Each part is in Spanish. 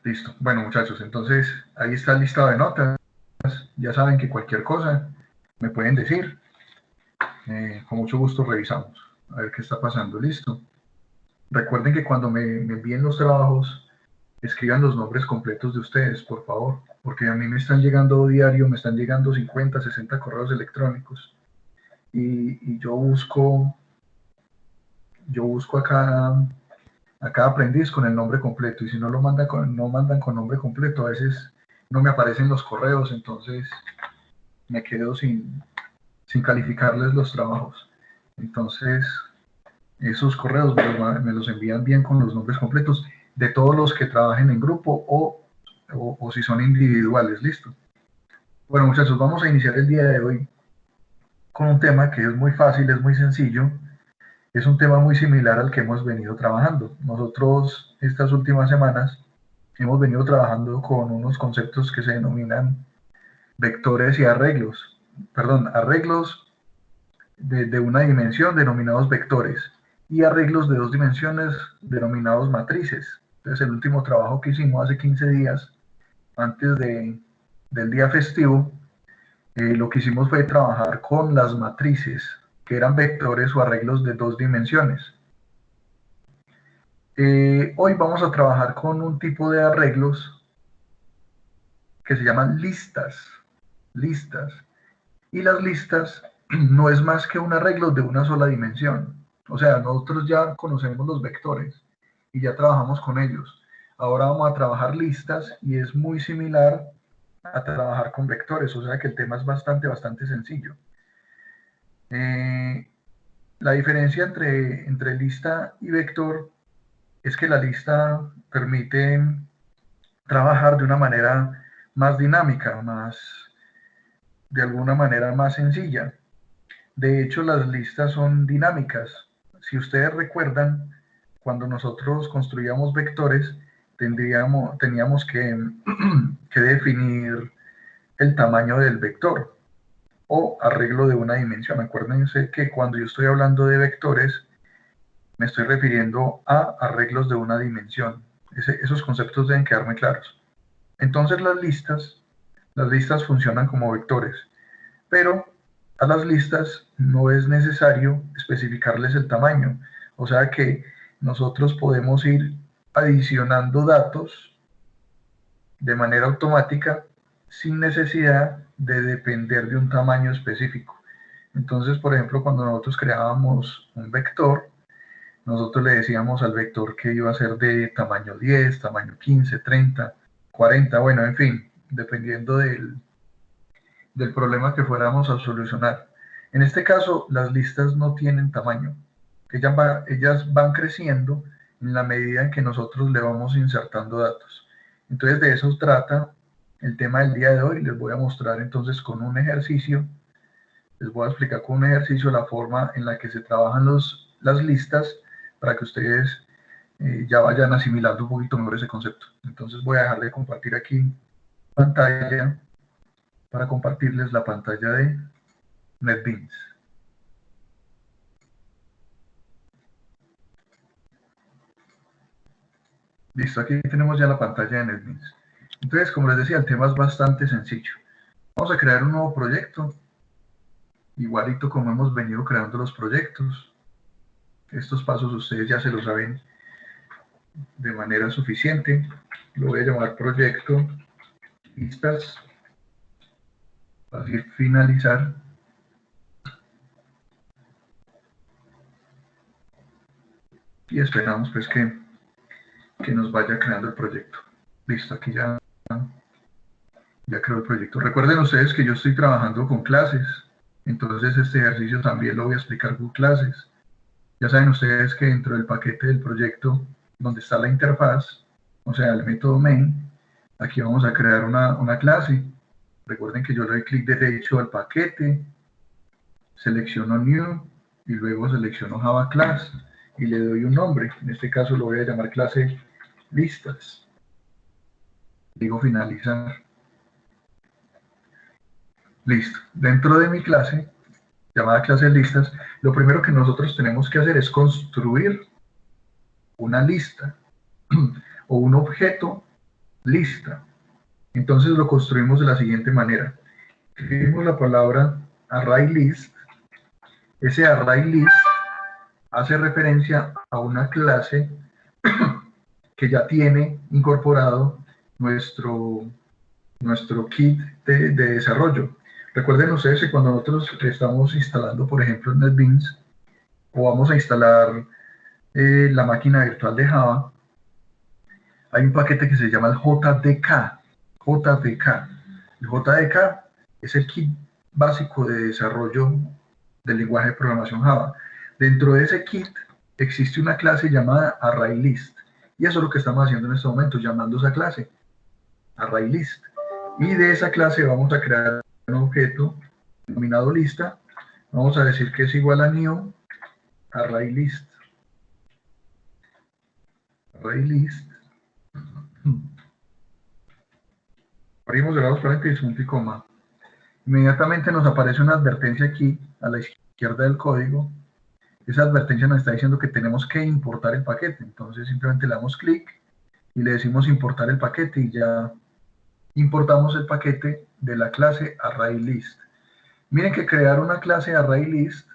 Listo. Bueno, muchachos, entonces ahí está el listado de notas. Ya saben que cualquier cosa me pueden decir. Con mucho gusto revisamos. A ver qué está pasando. Listo. Recuerden que cuando me envíen los trabajos, escriban los nombres completos de ustedes, por favor. Porque a mí me están llegando diario, me están llegando 50, 60 correos electrónicos. Y yo busco a cada aprendiz con el nombre completo. Y si no lo mandan no mandan con nombre completo, a veces no me aparecen los correos, entonces me quedo sin calificarles los trabajos. Entonces, esos correos me los envían bien con los nombres completos de todos los que trabajen en grupo o si son individuales, listo. Bueno, muchachos, vamos a iniciar el día de hoy con un tema que es muy fácil, es muy sencillo, es un tema muy similar al que hemos venido trabajando. Nosotros estas últimas semanas hemos venido trabajando con unos conceptos que se denominan vectores y arreglos, perdón, arreglos de una dimensión denominados vectores y arreglos de dos dimensiones denominados matrices. Entonces el último trabajo que hicimos hace 15 días, antes del día festivo, lo que hicimos fue trabajar con las matrices, que eran vectores o arreglos de dos dimensiones. Hoy vamos a trabajar con un tipo de arreglos que se llaman listas. Listas. Y las listas no es más que un arreglo de una sola dimensión. O sea, nosotros ya conocemos los vectores y ya trabajamos con ellos. Ahora vamos a trabajar listas y es muy similar a trabajar con vectores, o sea que el tema es bastante sencillo. La diferencia entre lista y vector es que la lista permite trabajar de una manera más dinámica, de alguna manera más sencilla. De hecho, las listas son dinámicas. Si ustedes recuerdan, cuando nosotros construíamos vectores, teníamos que definir el tamaño del vector o arreglo de una dimensión. Acuérdense que cuando yo estoy hablando de vectores, me estoy refiriendo a arreglos de una dimensión. Esos conceptos deben quedarme claros. Entonces las listas funcionan como vectores, pero a las listas no es necesario especificarles el tamaño. O sea que nosotros podemos ir adicionando datos de manera automática sin necesidad de depender de un tamaño específico. Entonces, por ejemplo, cuando nosotros creábamos un vector, nosotros le decíamos al vector que iba a ser de tamaño 10, tamaño 15, 30, 40, bueno, en fin, dependiendo del problema que fuéramos a solucionar. En este caso, las listas no tienen tamaño. Ellas van creciendo en la medida en que nosotros le vamos insertando datos. Entonces, de eso trata el tema del día de hoy. Les voy a mostrar entonces con un ejercicio, les voy a explicar con un ejercicio la forma en la que se trabajan las listas para que ustedes ya vayan asimilando un poquito mejor ese concepto. Entonces voy a dejar de compartir aquí pantalla para compartirles la pantalla de NetBeans. Listo, aquí tenemos ya la pantalla de NetBeans. Entonces, como les decía, el tema es bastante sencillo. Vamos a crear un nuevo proyecto, igualito como hemos venido creando los proyectos. Estos pasos ustedes ya se los saben de manera suficiente. Lo voy a llamar proyecto listas. Para finalizar. Y esperamos pues que nos vaya creando el proyecto. Listo, aquí ya creo el proyecto. Recuerden ustedes que yo estoy trabajando con clases, entonces este ejercicio también lo voy a explicar con clases. Ya saben ustedes que dentro del paquete del proyecto, donde está la interfaz, o sea, el método main, aquí vamos a crear una clase. Recuerden que yo le doy clic derecho al paquete, selecciono New y luego selecciono Java Class y le doy un nombre. En este caso lo voy a llamar clase listas. Digo finalizar. Listo. Dentro de mi clase, llamada clase listas, lo primero que nosotros tenemos que hacer es construir una lista o un objeto lista. Entonces lo construimos de la siguiente manera. Escribimos la palabra ArrayList. Ese ArrayList hace referencia a una clase que ya tiene incorporado nuestro kit de desarrollo. Recuerden ustedes que cuando nosotros estamos instalando, por ejemplo, NetBeans, o vamos a instalar la máquina virtual de Java, hay un paquete que se llama el JDK. JDK. El JDK es el kit básico de desarrollo del lenguaje de programación Java. Dentro de ese kit existe una clase llamada ArrayList. Y eso es lo que estamos haciendo en este momento, llamando esa clase ArrayList. Y de esa clase vamos a crear un objeto denominado lista. Vamos a decir que es igual a new ArrayList. ArrayList. Abrimos cerrados paréntesis, punto y coma. Inmediatamente nos aparece una advertencia aquí a la izquierda del código. Esa advertencia nos está diciendo que tenemos que importar el paquete. Entonces simplemente le damos clic y le decimos importar el paquete y ya importamos el paquete de la clase ArrayList. Miren que crear una clase ArrayList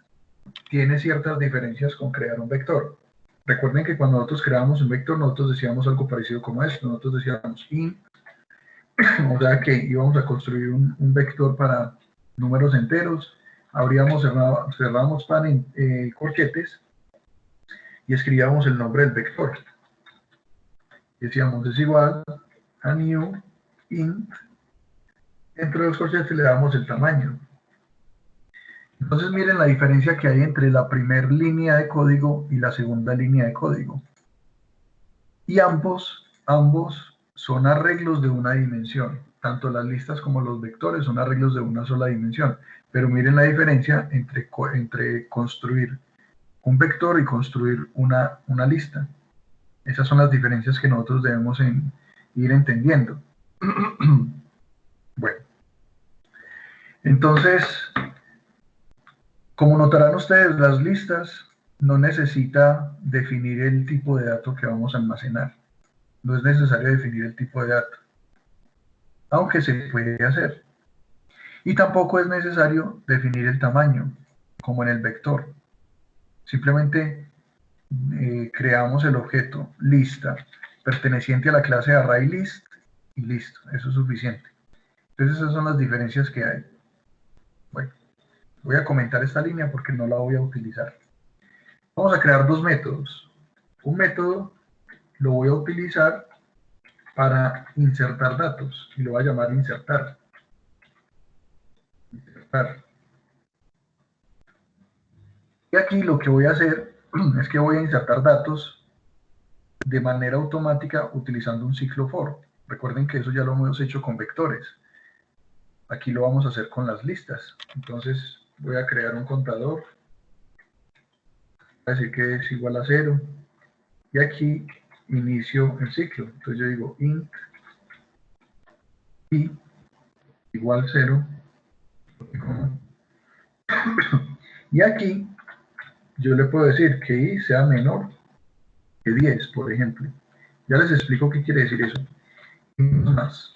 tiene ciertas diferencias con crear un vector. Recuerden que cuando nosotros creábamos un vector, nosotros decíamos algo parecido como esto. Nosotros decíamos int, o sea que íbamos a construir un vector para números enteros, cerrábamos corchetes y escribíamos el nombre del vector. Decíamos es igual a new int, dentro de los corchetes le damos el tamaño. Entonces miren la diferencia que hay entre la primera línea de código y la segunda línea de código. Y ambos son arreglos de una dimensión. Tanto las listas como los vectores son arreglos de una sola dimensión. Pero miren la diferencia entre construir un vector y construir una lista. Esas son las diferencias que nosotros debemos ir entendiendo. Bueno, entonces, como notarán ustedes, las listas no necesita definir el tipo de dato que vamos a almacenar. No es necesario definir el tipo de dato, aunque se puede hacer. Y tampoco es necesario definir el tamaño, como en el vector. Simplemente creamos el objeto lista perteneciente a la clase ArrayList y listo, eso es suficiente. Entonces esas son las diferencias que hay. Bueno, voy a comentar esta línea porque no la voy a utilizar. Vamos a crear dos métodos. Un método lo voy a utilizar para insertar datos y lo voy a llamar insertar. Y aquí lo que voy a hacer es que voy a insertar datos de manera automática utilizando un ciclo for. Recuerden que eso ya lo hemos hecho con vectores. Aquí lo vamos a hacer con las listas. Entonces voy a crear un contador. Voy a decir que es igual a 0. Y aquí inicio el ciclo. Entonces yo digo int i igual 0. Y aquí yo le puedo decir que i sea menor que 10, por ejemplo. Ya les explico qué quiere decir eso. Más.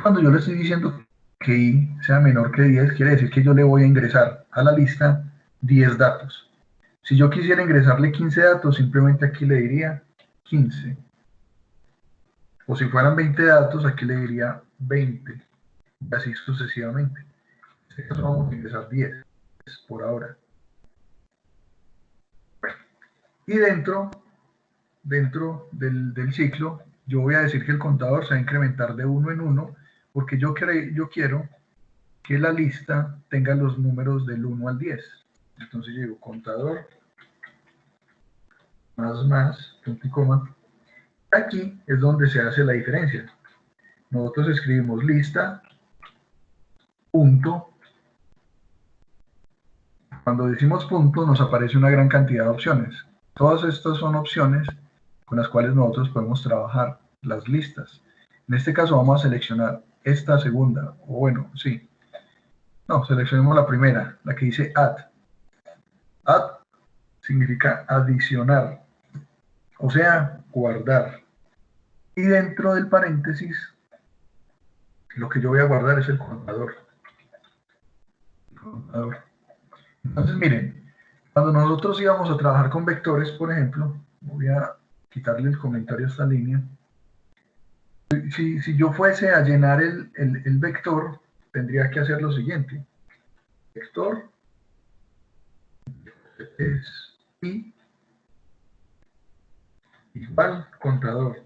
Cuando yo le estoy diciendo que i sea menor que 10, quiere decir que yo le voy a ingresar a la lista 10 datos. Si yo quisiera ingresarle 15 datos, simplemente aquí le diría 15. O si fueran 20 datos, aquí le diría 20. Y así sucesivamente. En este caso vamos a ingresar 10 por ahora. Y dentro del ciclo, yo voy a decir que el contador se va a incrementar de 1 en 1, porque yo quiero que la lista tenga los números del 1 al 10. Entonces yo digo contador más, punto y coma. Aquí es donde se hace la diferencia. Nosotros escribimos lista, punto. Cuando decimos punto nos aparece una gran cantidad de opciones. Todas estas son opciones con las cuales nosotros podemos trabajar las listas. En este caso vamos a seleccionar esta segunda, o bueno, sí. No, seleccionemos la primera, la que dice add. Add significa adicionar. o sea, guardar. Y dentro del paréntesis, lo que yo voy a guardar es el contador. Entonces, miren, cuando nosotros íbamos a trabajar con vectores, por ejemplo, voy a quitarle el comentario a esta línea. Si yo fuese a llenar el vector, tendría que hacer lo siguiente. Vector es i igual contador.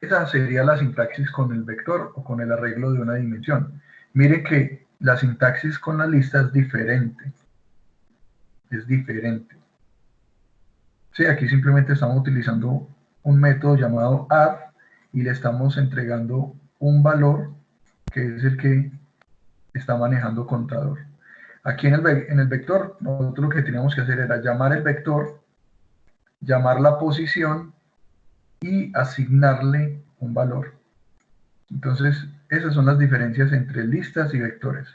Esa sería la sintaxis con el vector o con el arreglo de una dimensión. Mire que la sintaxis con la lista es diferente. Es diferente. Sí, aquí simplemente estamos utilizando un método llamado add y le estamos entregando un valor que es el que está manejando contador. Aquí en el vector, nosotros lo que teníamos que hacer era llamar el vector, llamar la posición y asignarle un valor. Entonces, esas son las diferencias entre listas y vectores.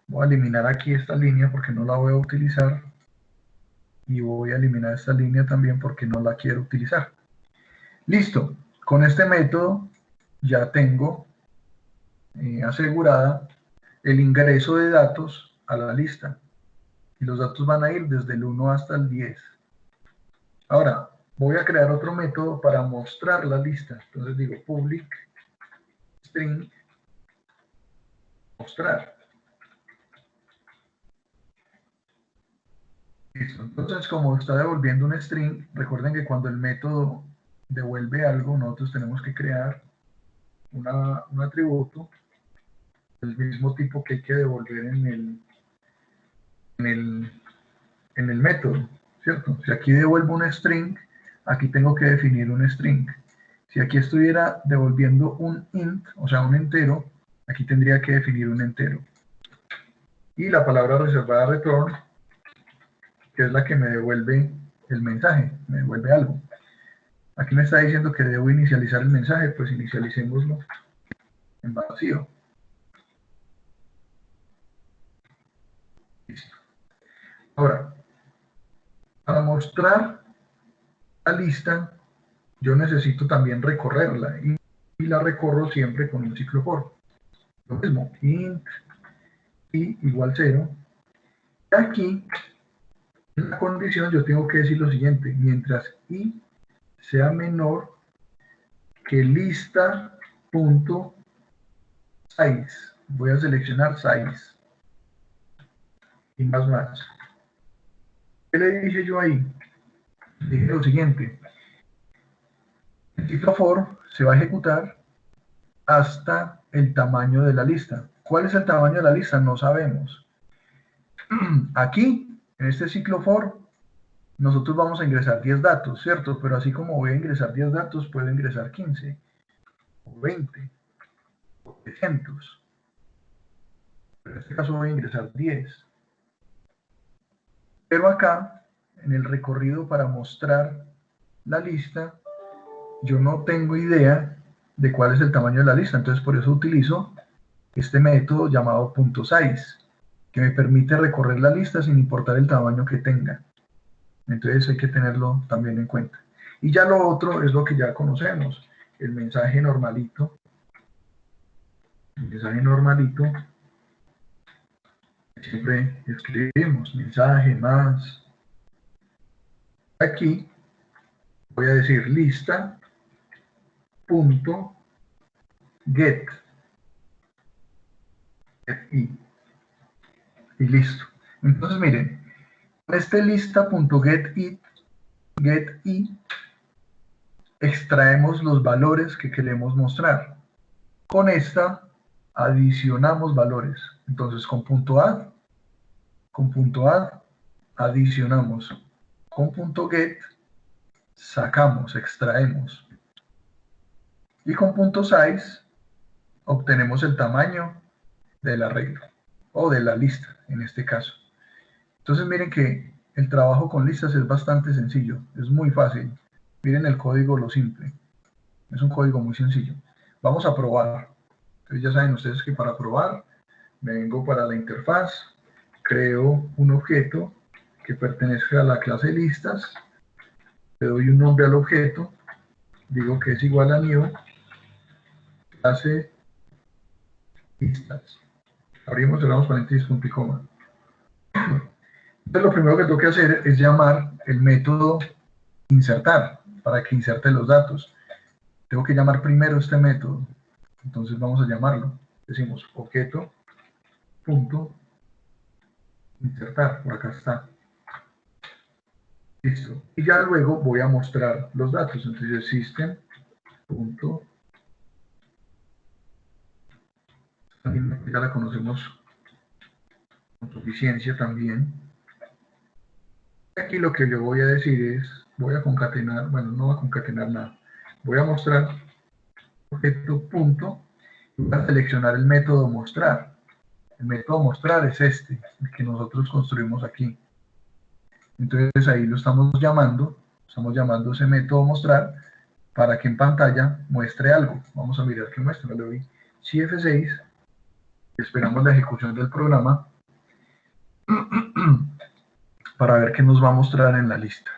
Voy a eliminar aquí esta línea porque no la voy a utilizar. Y voy a eliminar esta línea también porque no la quiero utilizar. Listo. Con este método ya tengo asegurada el ingreso de datos a la lista. Y los datos van a ir desde el 1 hasta el 10. Ahora, voy a crear otro método para mostrar la lista. Entonces digo public string mostrar. Listo. Entonces, como está devolviendo un string, recuerden que cuando el método devuelve algo, nosotros tenemos que crear un atributo del mismo tipo que hay que devolver en el método, ¿cierto? Si aquí devuelvo un string, aquí tengo que definir un string. Si aquí estuviera devolviendo un int, o sea, un entero, aquí tendría que definir un entero. Y la palabra reservada return, que es la que me devuelve el mensaje, me devuelve algo. Aquí me está diciendo que debo inicializar el mensaje, pues inicialicémoslo en vacío. Listo. Ahora, para mostrar la lista, yo necesito también recorrerla y la recorro siempre con un ciclo for. Lo mismo, int i igual 0. Y aquí, en la condición, yo tengo que decir lo siguiente: mientras i sea menor que lista.size, voy a seleccionar size y más. ¿Qué le dije yo ahí? Dije lo siguiente: el ciclo for se va a ejecutar hasta el tamaño de la lista. ¿Cuál es el tamaño de la lista? No sabemos. Aquí, en este ciclo for, nosotros vamos a ingresar 10 datos, ¿cierto? Pero así como voy a ingresar 10 datos, puedo ingresar 15, o 20, o 300. Pero en este caso voy a ingresar 10. Pero acá, en el recorrido para mostrar la lista, yo no tengo idea de cuál es el tamaño de la lista. Entonces, por eso utilizo este método llamado .size, que me permite recorrer la lista sin importar el tamaño que tenga. Entonces hay que tenerlo también en cuenta. Y ya lo otro es lo que ya conocemos, el mensaje normalito. El mensaje normalito, siempre escribimos mensaje más. Aquí voy a decir lista punto get i y listo. Entonces miren, con este lista.getI extraemos los valores que queremos mostrar. Con esta adicionamos valores. Entonces con .add adicionamos. Con .get sacamos, extraemos. Y con .size obtenemos el tamaño del arreglo o de la lista en este caso. Entonces miren que el trabajo con listas es bastante sencillo, es muy fácil. Miren el código, lo simple. Es un código muy sencillo. Vamos a probar. Entonces ya saben ustedes que para probar me vengo para la interfaz, creo un objeto que pertenezca a la clase listas, doy un nombre al objeto, digo que es igual a new clase listas. Abrimos, cerramos paréntesis, punto y coma. Entonces lo primero que tengo que hacer es llamar el método insertar para que inserte los datos. Tengo que llamar primero este método. Entonces vamos a llamarlo. Decimos objeto punto insertar. Por acá está. Listo. Y ya luego voy a mostrar los datos. Entonces system punto, ya la conocemos con suficiencia también. Aquí lo que yo voy a decir es, voy a concatenar, bueno, no voy a concatenar nada. Voy a mostrar objeto punto, y voy a seleccionar el método mostrar. El método mostrar es este, el que nosotros construimos aquí. Entonces ahí lo estamos llamando ese método mostrar para que en pantalla muestre algo. Vamos a mirar qué muestra. Le doy Shift F6, esperamos la ejecución del programa para ver qué nos va a mostrar en la lista.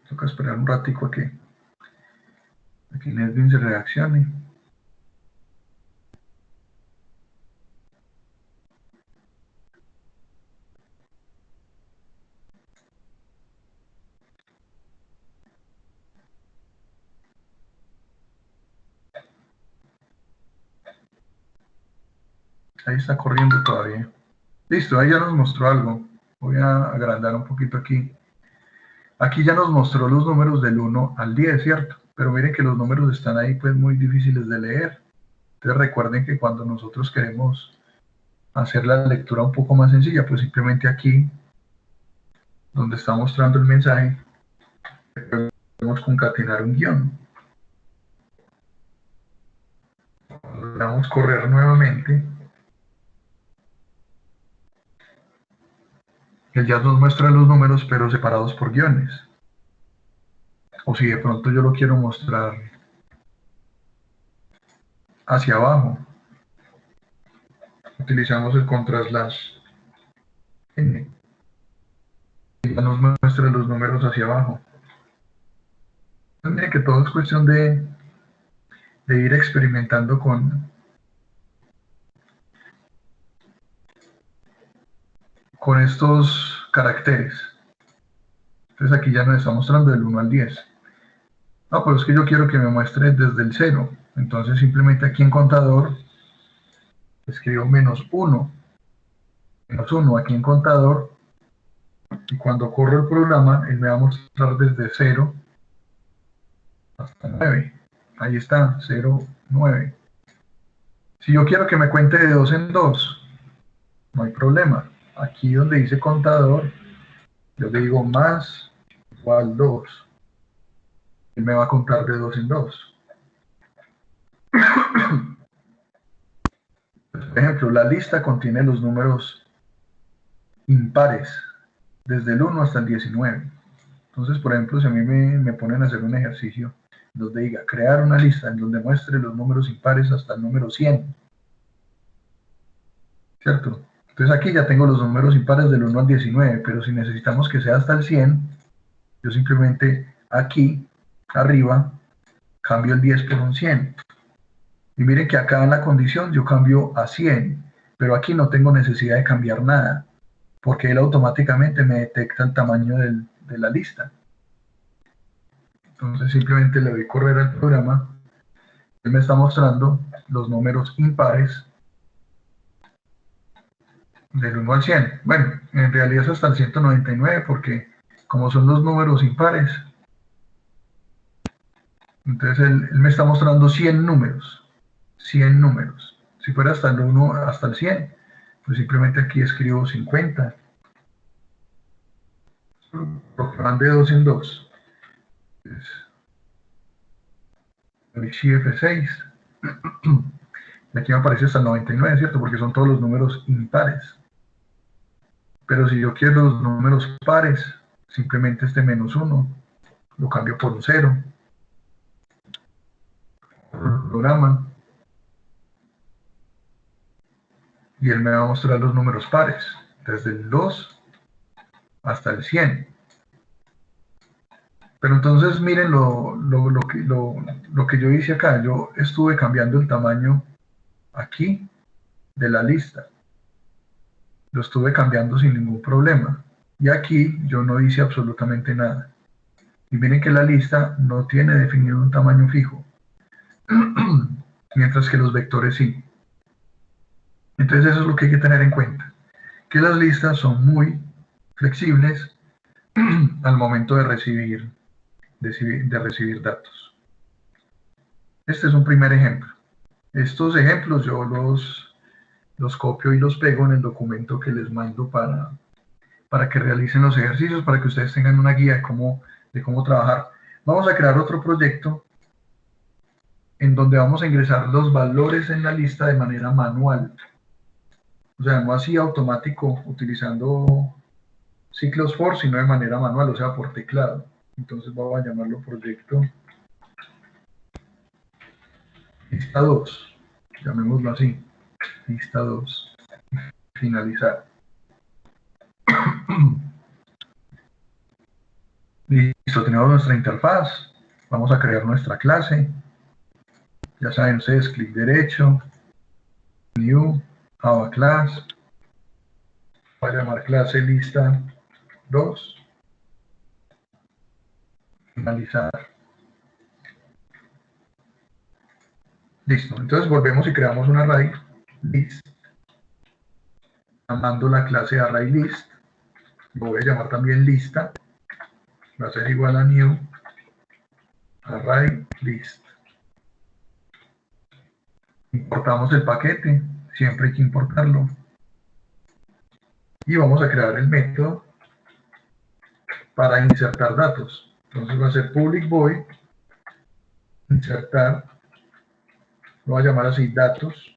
Toca esperar un ratico a que NetBeans se reaccione. Ahí está corriendo todavía. Listo, ahí ya nos mostró algo. Voy a agrandar un poquito aquí. Aquí ya nos mostró los números del 1 al 10, ¿cierto? Pero miren que los números están ahí pues muy difíciles de leer. Entonces recuerden que cuando nosotros queremos hacer la lectura un poco más sencilla, pues simplemente aquí, donde está mostrando el mensaje, podemos concatenar un guión. Le damos correr nuevamente. Él ya nos muestra los números, pero separados por guiones. O si de pronto yo lo quiero mostrar hacia abajo, utilizamos el contraslash N. Y ya nos muestra los números hacia abajo. Entonces, miren que todo es cuestión de ir experimentando con estos caracteres. Entonces aquí ya nos está mostrando del 1 al 10. No, pero es que yo quiero que me muestre desde el 0. Entonces simplemente aquí en contador escribo -1. -1 aquí en contador. Y cuando corro el programa, él me va a mostrar desde 0 hasta 9. Ahí está, 0, 9. Si yo quiero que me cuente de 2 en 2, no hay problema. Aquí donde dice contador, yo le digo más igual 2. Él me va a contar de 2 en 2. Por ejemplo, la lista contiene los números impares, desde el 1 hasta el 19. Entonces, por ejemplo, si a mí me ponen a hacer un ejercicio donde diga crear una lista en donde muestre los números impares hasta el número 100, ¿cierto? Entonces aquí ya tengo los números impares del 1 al 19, pero si necesitamos que sea hasta el 100, yo simplemente aquí, arriba, cambio el 10 por un 100. Y miren que acá en la condición yo cambio a 100, pero aquí no tengo necesidad de cambiar nada, porque él automáticamente me detecta el tamaño de la lista. Entonces simplemente le doy correr al programa. Él me está mostrando los números impares del 1 al 100. Bueno, en realidad es hasta el 199 porque como son los números impares, entonces él me está mostrando 100 números. 100 números. Si fuera hasta el 1 hasta el 100, pues simplemente aquí escribo 50. Porque van de 2 en 2. Shift F6. Y aquí me aparece hasta el 99, ¿cierto? Porque son todos los números impares. Pero si yo quiero los números pares, simplemente este -1 lo cambio por un 0. Programa. Y él me va a mostrar los números pares, desde el 2 hasta el 100. Pero entonces miren lo que yo hice acá. Yo estuve cambiando el tamaño aquí de la lista. Lo estuve cambiando sin ningún problema. Y aquí yo no hice absolutamente nada. Y miren que la lista no tiene definido un tamaño fijo, mientras que los vectores sí. Entonces eso es lo que hay que tener en cuenta, que las listas son muy flexibles al momento de recibir datos. Este es un primer ejemplo. Estos ejemplos yo los copio y los pego en el documento que les mando para que realicen los ejercicios, para que ustedes tengan una guía de cómo trabajar. Vamos a crear otro proyecto en donde vamos a ingresar los valores en la lista de manera manual. O sea, no así automático utilizando ciclos for, sino de manera manual, o sea, por teclado. Entonces vamos a llamarlo proyecto lista 2, llamémoslo así, lista 2, finalizar. Listo, tenemos nuestra interfaz, vamos a crear nuestra clase. Ya saben ustedes, clic derecho, new, Java class, voy a llamar clase lista 2, finalizar. Listo, entonces volvemos y creamos un array list, llamando la clase array list, lo voy a llamar también lista, va a ser igual a new array list. Importamos el paquete, siempre hay que importarlo. Y vamos a crear el método para insertar datos. Entonces va a ser public void, insertar, lo voy a llamar así, datos.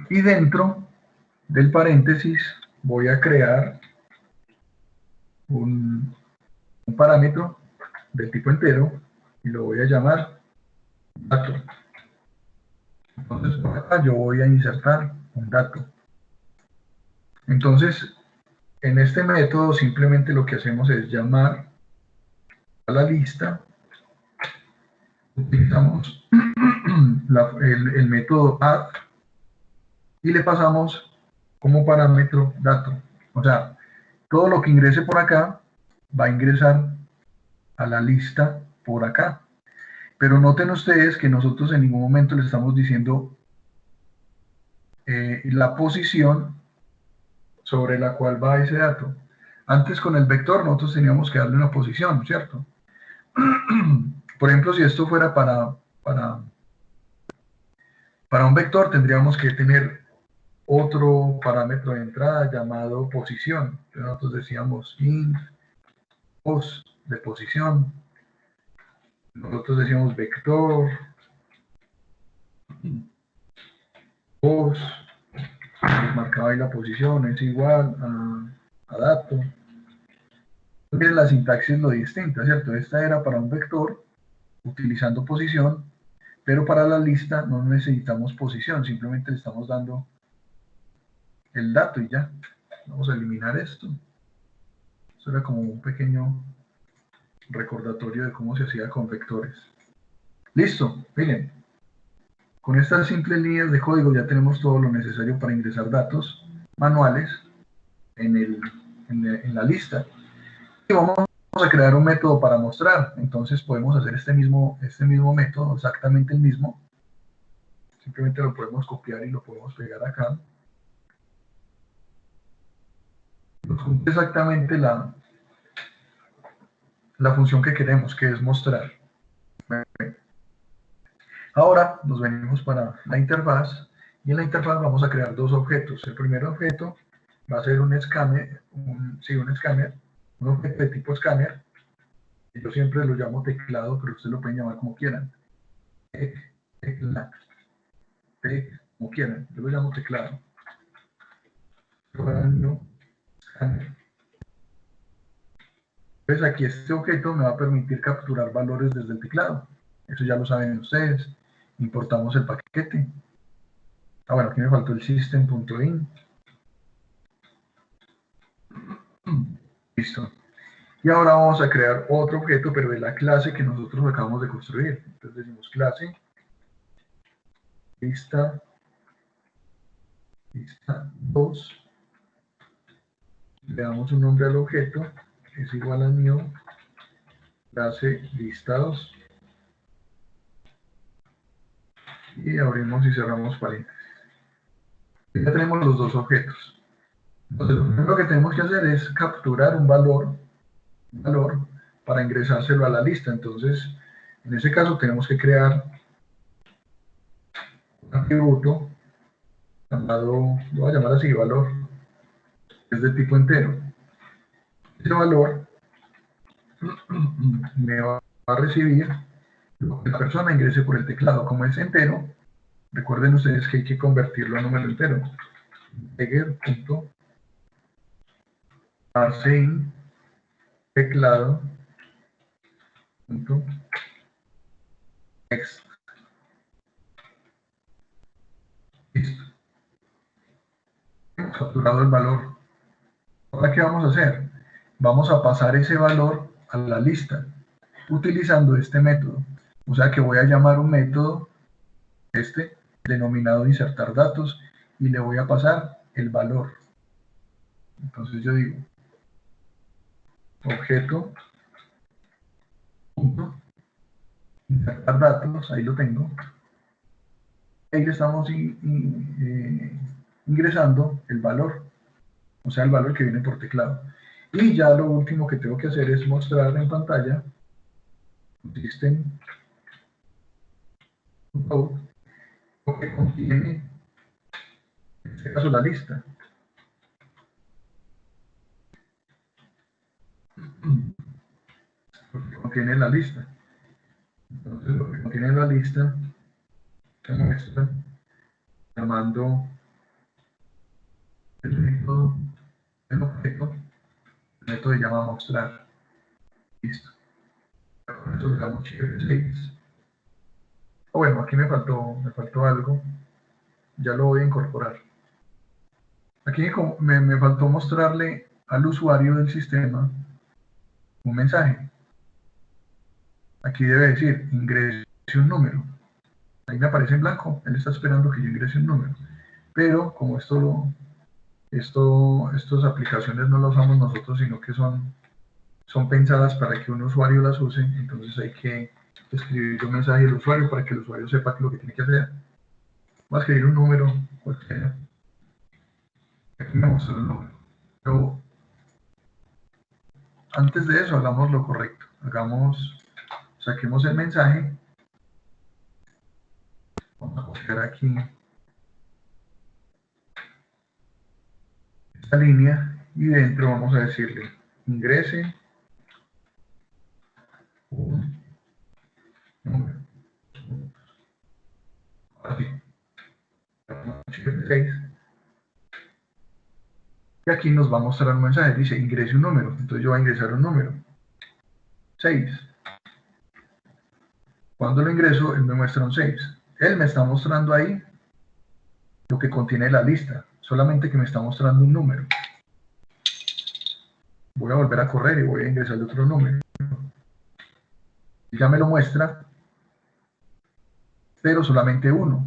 Y dentro del paréntesis voy a crear un parámetro del tipo entero y lo voy a llamar dato. Entonces por acá yo voy a insertar un dato. Entonces en este método simplemente lo que hacemos es llamar a la lista, utilizamos el método add y le pasamos como parámetro dato. O sea, todo lo que ingrese por acá va a ingresar a la lista por acá. Pero noten ustedes que nosotros en ningún momento le estamos diciendo la posición sobre la cual va ese dato. Antes con el vector nosotros teníamos que darle una posición, ¿cierto? Por ejemplo, si esto fuera para un vector, tendríamos que tener otro parámetro de entrada llamado posición. Entonces nosotros decíamos int pos de posición. Nosotros decíamos vector pos, nos marcaba ahí la posición, es igual a dato. Miren, la sintaxis es lo distinta, ¿cierto? Esta era para un vector utilizando posición, pero para la lista no necesitamos posición, simplemente le estamos dando el dato y ya. Vamos a eliminar esto. Esto era como un pequeño recordatorio de cómo se hacía con vectores. Listo, miren. Con estas simples líneas de código ya tenemos todo lo necesario para ingresar datos manuales en la lista. Y vamos a crear un método para mostrar. Entonces podemos hacer este mismo método, exactamente el mismo. Simplemente lo podemos copiar y lo podemos pegar acá. Nos cumple exactamente la función que queremos, que es mostrar. Ahora nos venimos para la interfaz y en la interfaz vamos a crear dos objetos. El primer objeto va a ser un escáner, un objeto de tipo escáner. Yo siempre lo llamo teclado, pero ustedes lo pueden llamar como quieran. Tecla, como quieran, yo lo llamo teclado. Entonces aquí este objeto me va a permitir capturar valores desde el teclado. Eso ya lo saben ustedes. Importamos el paquete. Bueno, aquí me faltó el system.in. Listo. Y ahora vamos a crear otro objeto, pero de la clase que nosotros acabamos de construir. Entonces decimos clase, lista 2, le damos un nombre al objeto, que es igual a new, clase lista 2, y abrimos y cerramos paréntesis. Ya tenemos los dos objetos. Entonces, lo primero que tenemos que hacer es capturar un valor para ingresárselo a la lista. Entonces, en ese caso tenemos que crear un atributo llamado, lo voy a llamar así, valor, es de tipo entero. Ese valor me va a recibir lo que la persona ingrese por el teclado. Como es entero, recuerden ustedes que hay que convertirlo a número entero. Integer.parseInt teclado.text. Listo. Hemos capturado el valor. Ahora, ¿qué vamos a hacer? Vamos a pasar ese valor a la lista utilizando este método. O sea que voy a llamar un método, denominado insertar datos, y le voy a pasar el valor. Entonces yo digo objeto punto insertar datos, ahí lo tengo. Ahí le estamos ingresando el valor, o sea, el valor que viene por teclado. Y ya lo último que tengo que hacer es mostrar en pantalla system.out lo que contiene, en este caso, la lista. Lo que contiene la lista. Entonces, lo que contiene la lista se muestra llamando el método del objeto, el método se llama mostrar. Listo. Con eso le damos shift 6. Bueno, aquí me faltó algo. Ya lo voy a incorporar. Aquí me faltó mostrarle al usuario del sistema un mensaje. Aquí debe decir, ingrese un número. Ahí me aparece en blanco, él está esperando que yo ingrese un número. Pero como estas aplicaciones no las usamos nosotros, sino que son pensadas para que un usuario las use, entonces hay que escribir un mensaje al usuario para que el usuario sepa lo que tiene que hacer. Voy a escribir un número cualquiera. Aquí me mostró el número. Pero antes de eso, hagamos lo correcto. Saquemos el mensaje. Vamos a copiar aquí esta línea y dentro vamos a decirle ingrese un número. Así. Y aquí nos va a mostrar un mensaje. Dice ingrese un número. Entonces yo voy a ingresar un número. 6. Cuando lo ingreso, él me muestra un 6. Él me está mostrando ahí lo que contiene la lista, solamente que me está mostrando un número. Voy a volver a correr y voy a ingresar otro número. Y ya me lo muestra, pero solamente uno.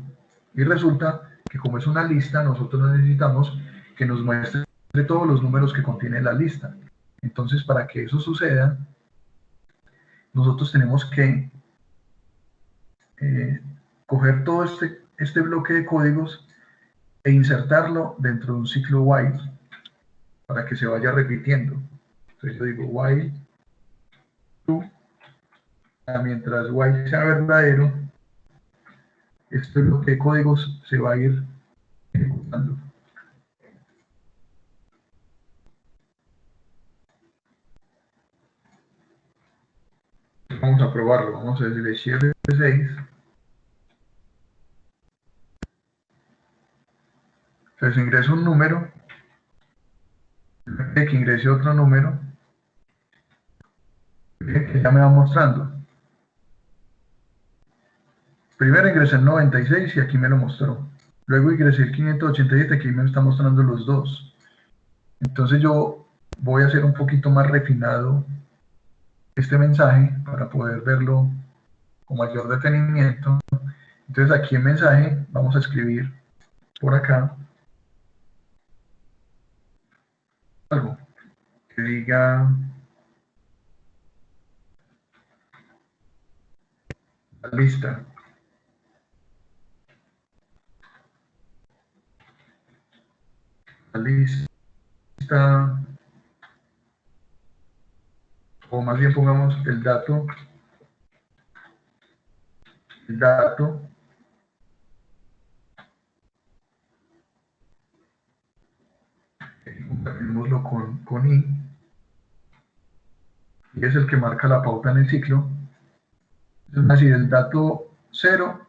Y resulta que como es una lista, nosotros necesitamos que nos muestre todos los números que contiene la lista. Entonces, para que eso suceda, nosotros tenemos que coger todo este bloque de códigos e insertarlo dentro de un ciclo while para que se vaya repitiendo. Entonces yo digo while true, mientras while sea verdadero, este bloque de códigos se va a ir ejecutando. Vamos a probarlo, vamos a decirle shift 6. Entonces ingreso un número, que ingrese otro número, que ya me va mostrando. Primero ingresé el 96 y aquí me lo mostró. Luego ingresé el 587, aquí me está mostrando los dos. Entonces yo voy a hacer un poquito más refinado este mensaje para poder verlo con mayor detenimiento. Entonces aquí en mensaje vamos a escribir por acá algo que diga la lista. La lista, o más bien pongamos el dato compartimoslo con i, y es el que marca la pauta en el ciclo. Es decir, el dato 0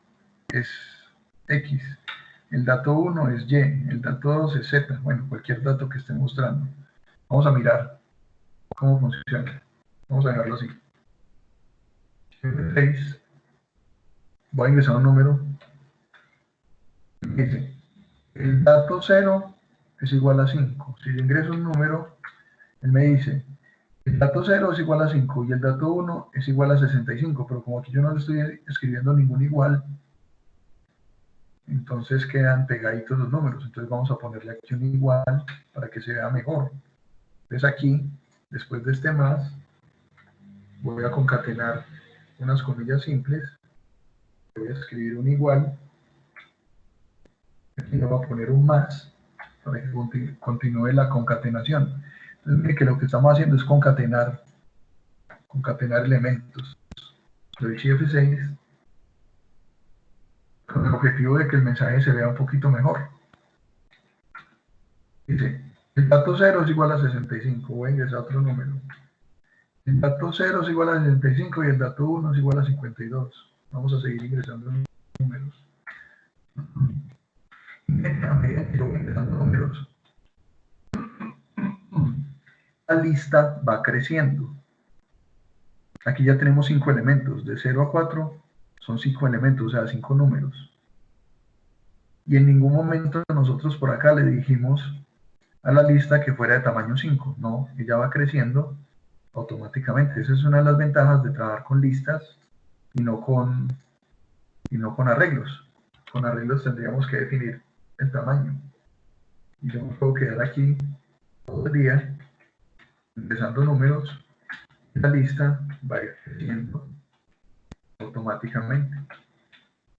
es X, el dato 1 es Y, el dato 2 es Z, bueno, cualquier dato que esté mostrando. Vamos a mirar cómo funciona. Vamos a dejarlo así. 6, voy a ingresar un número. Dice, el dato 0 es igual a 5. Si yo ingreso un número, él me dice, el dato 0 es igual a 5 y el dato 1 es igual a 65, pero como aquí yo no le estoy escribiendo ningún igual, entonces quedan pegaditos los números. Entonces vamos a ponerle aquí un igual para que se vea mejor. Entonces aquí, después de este más, voy a concatenar unas comillas simples. Voy a escribir un igual. Aquí le voy a poner un más para que continúe la concatenación. Entonces mire que lo que estamos haciendo es concatenar elementos. Doy Shift F6 con el objetivo de que el mensaje se vea un poquito mejor. Dice, el dato 0 es igual a 65, voy a ingresar otro número. El dato 0 es igual a 65 y el dato 1 es igual a 52. Vamos a seguir ingresando números. A medida que yo voy ingresando números, la lista va creciendo. Aquí ya tenemos 5 elementos, de 0 a 4 son 5 elementos, o sea, 5 números. Y en ningún momento nosotros por acá le dijimos a la lista que fuera de tamaño 5, no, ella va creciendo automáticamente. Esa es una de las ventajas de trabajar con listas y no con arreglos. Con arreglos tendríamos que definir el tamaño. Y yo me puedo quedar aquí todo el día empezando números, la lista va a ir creciendo automáticamente.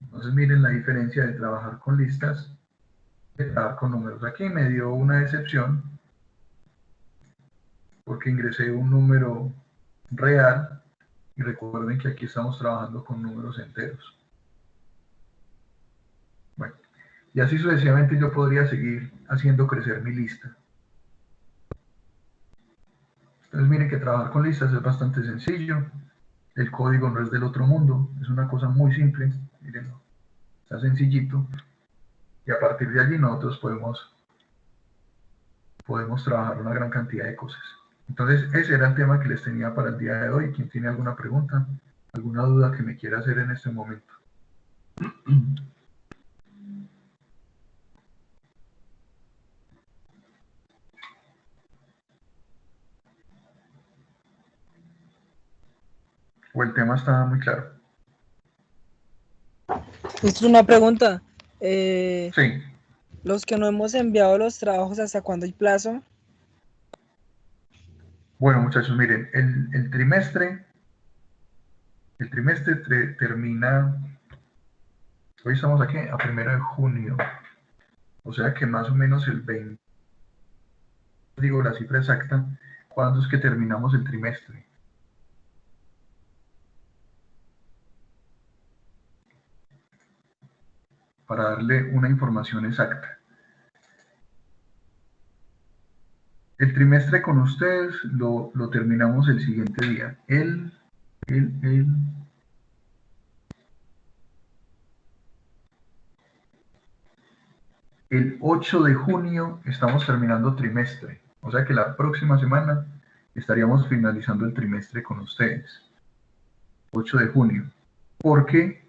Entonces miren la diferencia de trabajar con listas de trabajar con números. Aquí me dio una excepción porque ingresé un número real y recuerden que aquí estamos trabajando con números enteros. Bueno, y así sucesivamente yo podría seguir haciendo crecer mi lista. Entonces miren que trabajar con listas es bastante sencillo. El código no es del otro mundo, es una cosa muy simple. Mirenlo, está sencillito. Y a partir de allí nosotros podemos trabajar una gran cantidad de cosas. Entonces ese era el tema que les tenía para el día de hoy. ¿Quién tiene alguna pregunta, alguna duda que me quiera hacer en este momento? ¿O el tema está muy claro? Es una pregunta. Sí. Los que no hemos enviado los trabajos, ¿hasta cuándo hay plazo? Bueno, muchachos, miren, el trimestre termina, hoy estamos aquí a 1 de junio, o sea que más o menos el 20, digo la cifra exacta, ¿cuándo es que terminamos el trimestre? Para darle una información exacta. El trimestre con ustedes lo terminamos el siguiente día. El 8 de junio estamos terminando trimestre. O sea que la próxima semana estaríamos finalizando el trimestre con ustedes. 8 de junio. Porque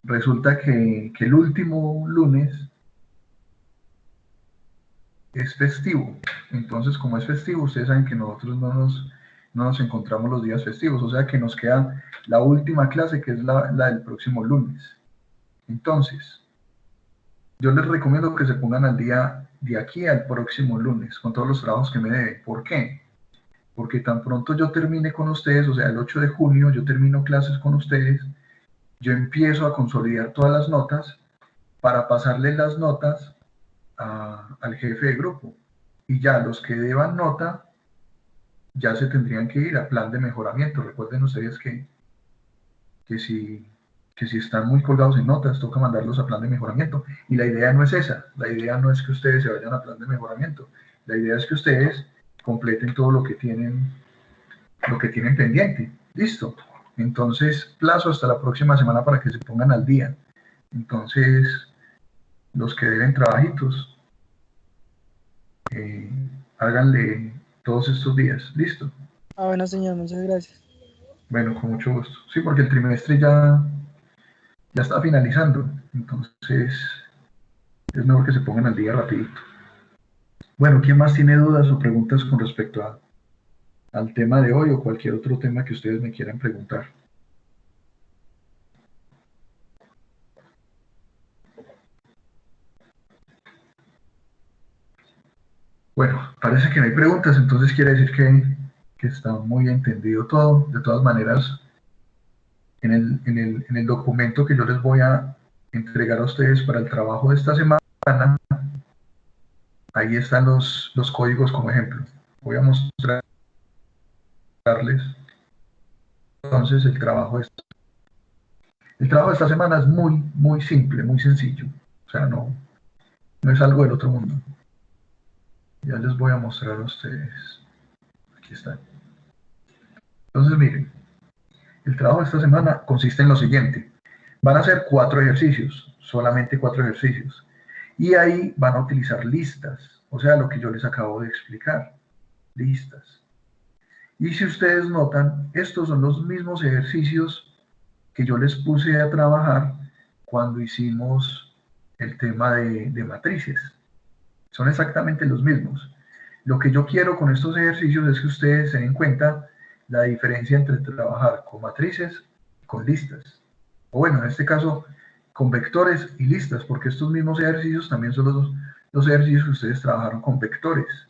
resulta que el último lunes es festivo. Entonces, como es festivo, ustedes saben que nosotros no nos encontramos los días festivos, o sea que nos queda la última clase, que es la del próximo lunes. Entonces, yo les recomiendo que se pongan al día de aquí al próximo lunes con todos los trabajos que me deben. ¿Por qué? Porque tan pronto yo termine con ustedes, o sea, el 8 de junio yo termino clases con ustedes, yo empiezo a consolidar todas las notas para pasarles las notas al jefe de grupo. Y ya los que deban nota ya se tendrían que ir a plan de mejoramiento. Recuerden ustedes que si, que si están muy colgados en notas, toca mandarlos a plan de mejoramiento. Y la idea no es esa, la idea no es que ustedes se vayan a plan de mejoramiento, la idea es que ustedes completen todo lo que tienen pendiente. Listo. Entonces, plazo hasta la próxima semana para que se pongan al día. Entonces, los que deben trabajitos, eh, háganle todos estos días. Listo. Ah, bueno, señor, muchas gracias. Bueno, con mucho gusto. Sí, porque el trimestre ya está finalizando. Entonces, es mejor que se pongan al día rapidito. Bueno, ¿quién más tiene dudas o preguntas con respecto al tema de hoy o cualquier otro tema que ustedes me quieran preguntar? Bueno, parece que no hay preguntas, entonces quiere decir que está muy entendido todo. De todas maneras, en el documento que yo les voy a entregar a ustedes para el trabajo de esta semana, ahí están los códigos como ejemplo. Voy a mostrarles entonces el trabajo de esta semana es muy simple, muy sencillo. O sea, no es algo del otro mundo. Ya les voy a mostrar a ustedes. Aquí está. Entonces, miren, el trabajo de esta semana consiste en lo siguiente. Van a hacer 4 ejercicios, solamente 4 ejercicios. Y ahí van a utilizar listas, o sea, lo que yo les acabo de explicar, listas. Y si ustedes notan, estos son los mismos ejercicios que yo les puse a trabajar cuando hicimos el tema de matrices. Son exactamente los mismos. Lo que yo quiero con estos ejercicios es que ustedes se den cuenta la diferencia entre trabajar con matrices y con listas. O bueno, en este caso, con vectores y listas, porque estos mismos ejercicios también son los ejercicios que ustedes trabajaron con vectores.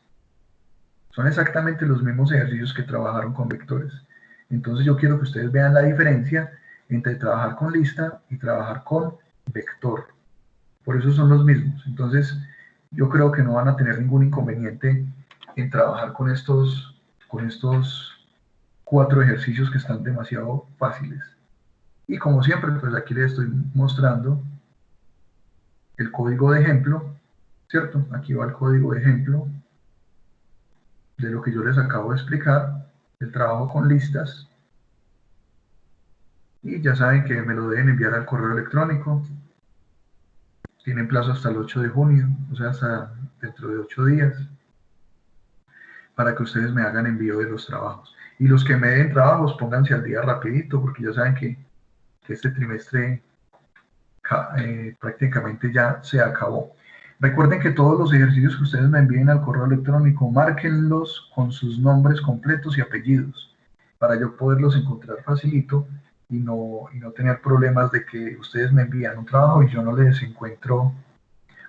Son exactamente los mismos ejercicios que trabajaron con vectores. Entonces yo quiero que ustedes vean la diferencia entre trabajar con lista y trabajar con vector. Por eso son los mismos. Entonces yo creo que no van a tener ningún inconveniente en trabajar con estos 4 ejercicios que están demasiado fáciles. Y como siempre, pues aquí les estoy mostrando el código de ejemplo, ¿cierto? Aquí va el código de ejemplo de lo que yo les acabo de explicar, el trabajo con listas. Y ya saben que me lo deben enviar al correo electrónico. Tienen plazo hasta el 8 de junio, o sea, hasta dentro de 8 días, para que ustedes me hagan envío de los trabajos. Y los que me den trabajos, pónganse al día rapidito, porque ya saben que este trimestre prácticamente ya se acabó. Recuerden que todos los ejercicios que ustedes me envíen al correo electrónico, márquenlos con sus nombres completos y apellidos, para yo poderlos encontrar facilito y no tener problemas de que ustedes me envían un trabajo y yo no les encuentro,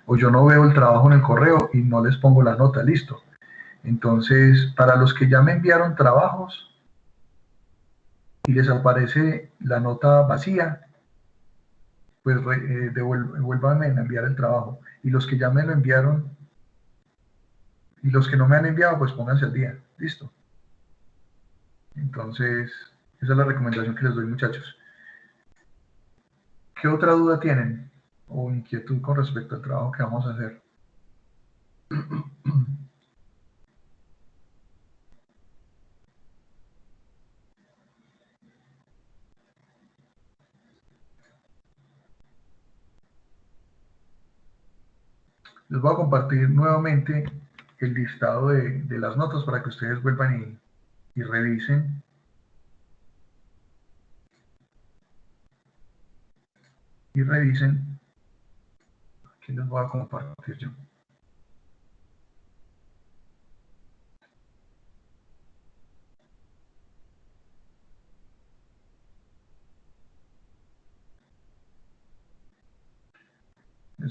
o yo no veo el trabajo en el correo y no les pongo la nota, listo. Entonces, para los que ya me enviaron trabajos y les aparece la nota vacía, pues devuélvanme a enviar el trabajo. Y los que ya me lo enviaron y los que no me han enviado, pues pónganse al día. Listo. Entonces, esa es la recomendación que les doy, muchachos. ¿Qué otra duda tienen o inquietud con respecto al trabajo que vamos a hacer? Les voy a compartir nuevamente el listado de las notas para que ustedes vuelvan y revisen. Y revisen. Aquí les voy a compartir yo.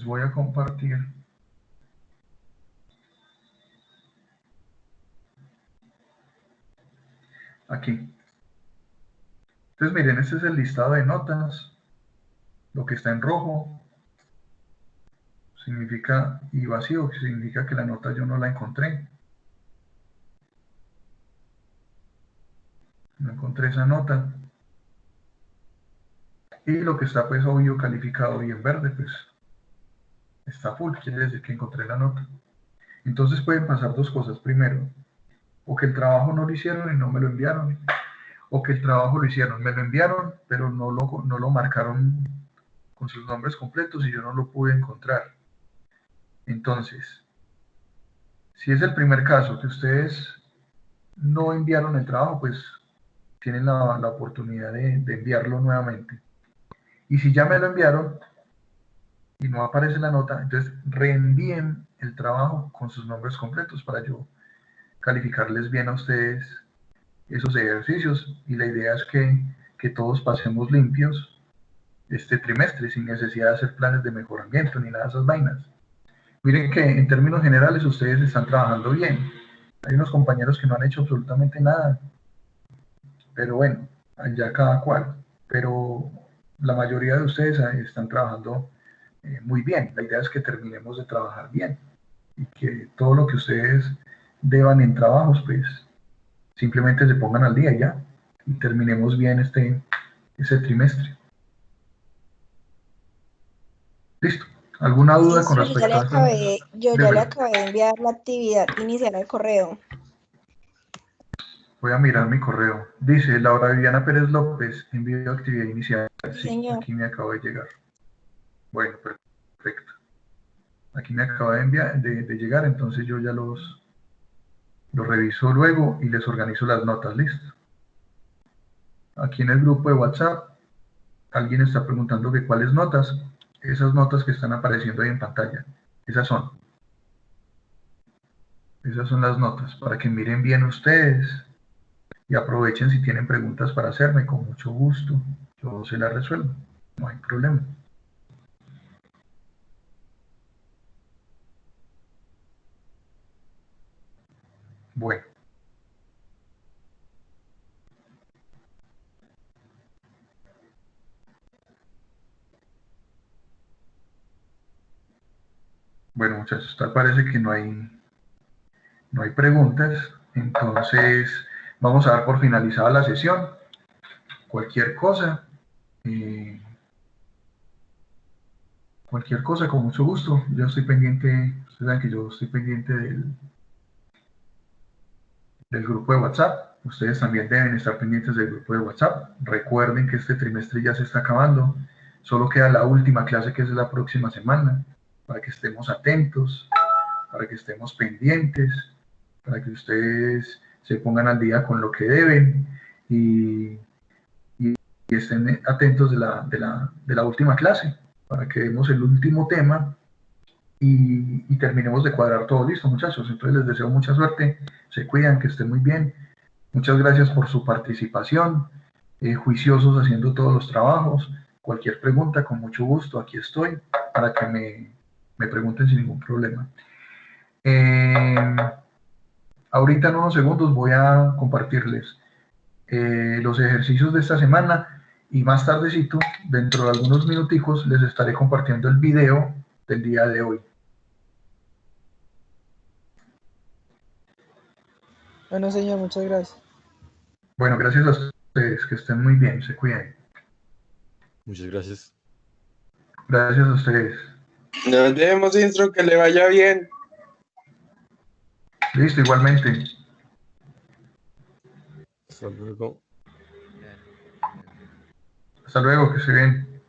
Les voy a compartir. Aquí. Entonces miren, este es el listado de notas. Lo que está en rojo significa, y vacío, que significa que la nota yo no la encontré. No encontré esa nota. Y lo que está pues obvio calificado y en verde, pues está full, quiere decir que encontré la nota. Entonces pueden pasar dos cosas. Primero, o que el trabajo no lo hicieron y no me lo enviaron, o que el trabajo lo hicieron, me lo enviaron, pero no lo marcaron con sus nombres completos y yo no lo pude encontrar. Entonces, si es el primer caso que ustedes no enviaron el trabajo, pues tienen la oportunidad de enviarlo nuevamente. Y si ya me lo enviaron y no aparece la nota, entonces reenvíen el trabajo con sus nombres completos para yo calificarles bien a ustedes esos ejercicios. Y la idea es que todos pasemos limpios este trimestre sin necesidad de hacer planes de mejoramiento ni nada de esas vainas. Miren que en términos generales ustedes están trabajando bien. Hay unos compañeros que no han hecho absolutamente nada, pero bueno, allá cada cual. Pero la mayoría de ustedes están trabajando muy bien. La idea es que terminemos de trabajar bien y que todo lo que ustedes deban en trabajos, pues simplemente se pongan al día ya y terminemos bien ese trimestre. Listo. ¿Alguna duda con Listo, yo respecto a esto? ya le acabé de enviar la actividad inicial al correo. Voy a mirar mi correo. Dice Laura Viviana Pérez López, envío actividad inicial. Sí, Señor. aquí me acabo de llegar. Bueno, perfecto. Aquí me acaba de llegar, entonces yo ya los reviso luego y les organizo las notas, ¿listo? Aquí en el grupo de WhatsApp, alguien está preguntando que cuáles notas. Esas notas que están apareciendo ahí en pantalla, esas son. Esas son las notas, para que miren bien ustedes y aprovechen si tienen preguntas para hacerme, con mucho gusto. Yo se las resuelvo, no hay problema. Bueno. Bueno, muchachos, tal parece que no hay preguntas, entonces vamos a dar por finalizada la sesión. Cualquier cosa, con mucho gusto. Yo estoy pendiente, ustedes saben que yo estoy pendiente del grupo de WhatsApp. Ustedes también deben estar pendientes del grupo de WhatsApp. Recuerden que este trimestre ya se está acabando. Solo queda la última clase, que es la próxima semana, para que estemos atentos, para que estemos pendientes, para que ustedes se pongan al día con lo que deben y estén atentos de la última clase, para que demos el último tema y terminemos de cuadrar todo. Listo, muchachos. Entonces les deseo mucha suerte, se cuidan, que estén muy bien. Muchas gracias por su participación, juiciosos haciendo todos los trabajos. Cualquier pregunta, con mucho gusto, aquí estoy para que me pregunten sin ningún problema. Ahorita en unos segundos voy a compartirles los ejercicios de esta semana y más tardecito, dentro de algunos minuticos, les estaré compartiendo el video del día de hoy. Bueno, señor, muchas gracias. Bueno, gracias a ustedes, que estén muy bien, se cuiden. Muchas gracias. Gracias a ustedes. Nos vemos, Instro, que le vaya bien. Listo, igualmente. Hasta luego. Hasta luego, que se ven.